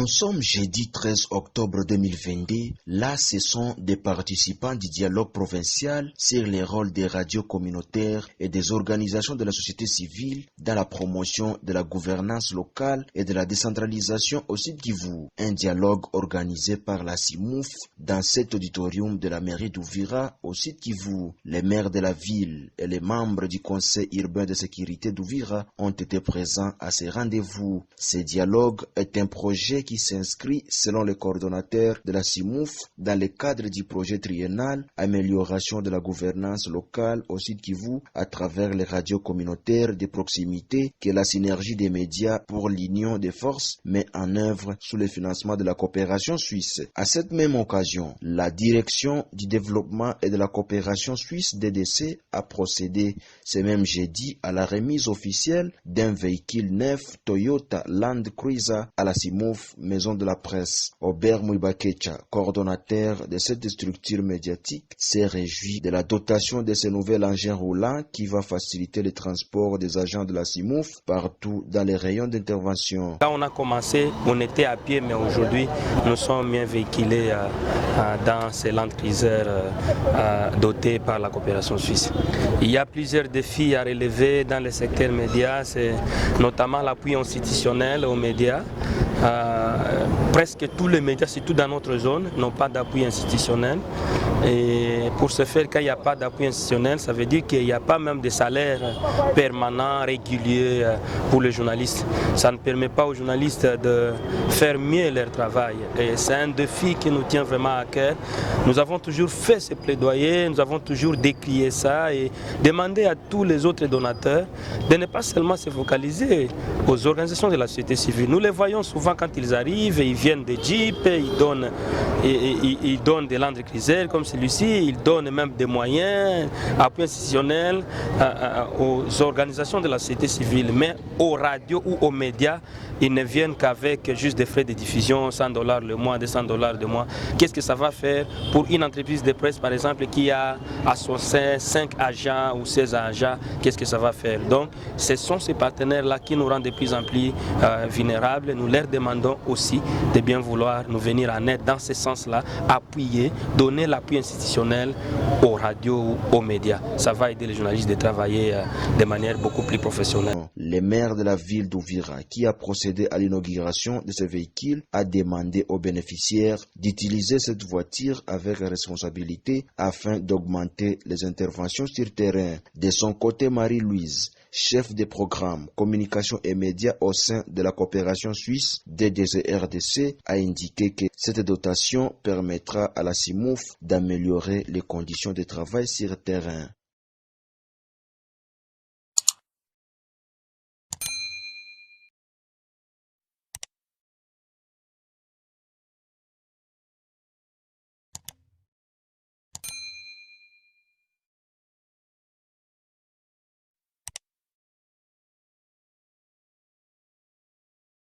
Nous sommes jeudi 13 octobre 2022. Là, ce sont des participants du dialogue provincial sur les rôles des radios communautaires et des organisations de la société civile dans la promotion de la gouvernance locale et de la décentralisation au Sud Kivu. Un dialogue organisé par la CIMOUF dans cet auditorium de la mairie d'Uvira au Sud Kivu. Les maires de la ville et les membres du conseil urbain de sécurité d'Uvira ont été présents à ces rendez-vous. Ce dialogue est un projet qui s'inscrit selon le coordonnateur de la CIMOUF dans le cadre du projet triennal Amélioration de la gouvernance locale au Sud Kivu à travers les radios communautaires de proximité que la synergie des médias pour l'union des forces met en œuvre sous le financement de la coopération suisse. À cette même occasion, la direction du développement et de la coopération suisse DDC a procédé ce même jeudi à la remise officielle d'un véhicule neuf Toyota Land Cruiser à la CIMOUF Maison de la Presse. Aubert Mouibakecha, coordonnateur de cette structure médiatique, s'est réjoui de la dotation de ce nouvel engin roulant qui va faciliter le transport des agents de la CIMOUF partout dans les rayons d'intervention. Quand on a commencé, on était à pied, mais aujourd'hui, nous sommes bien véhiculés dans ces Land Cruiser dotés par la coopération suisse. Il y a plusieurs défis à relever dans le secteur média, c'est notamment l'appui institutionnel aux médias. Presque tous les médias, surtout dans notre zone, n'ont pas d'appui institutionnel. Et pour ce faire, quand il n'y a pas d'appui institutionnel, ça veut dire qu'il n'y a pas même de salaire permanent, régulier pour les journalistes. Ça ne permet pas aux journalistes de faire mieux leur travail. Et c'est un défi qui nous tient vraiment à cœur. Nous avons toujours fait ce plaidoyer, nous avons toujours décrié ça et demandé à tous les autres donateurs de ne pas seulement se focaliser aux organisations de la société civile. Nous les voyons souvent quand ils arrivent, ils viennent des jeeps, ils donnent des Land Cruiser comme celui-ci, ils donnent même des moyens, appui institutionnel aux organisations de la société civile, mais aux radios ou aux médias, ils ne viennent qu'avec juste des frais de diffusion, $100 le mois, $200 le mois. Qu'est-ce que ça va faire pour une entreprise de presse, par exemple, qui a à son sein 5 agents ou 16 agents? Qu'est-ce que ça va faire? Donc, ce sont ces partenaires-là qui nous rendent de plus en plus vulnérables. Nous leur demandons aussi de bien vouloir nous venir en aide dans ce sens-là, appuyer, donner l'appui institutionnel aux radios ou aux médias. Ça va aider les journalistes de travailler de manière beaucoup plus professionnelle. Le maire de la ville d'Uvira, qui a procédé à l'inauguration de ce véhicule, a demandé aux bénéficiaires d'utiliser cette voiture avec responsabilité afin d'augmenter les interventions sur terrain. De son côté, Marie-Louise, chef des programmes communication et médias au sein de la coopération suisse DDC-RDC, a indiqué que cette dotation permettra à la CIMOUF d'améliorer les conditions de travail sur terrain.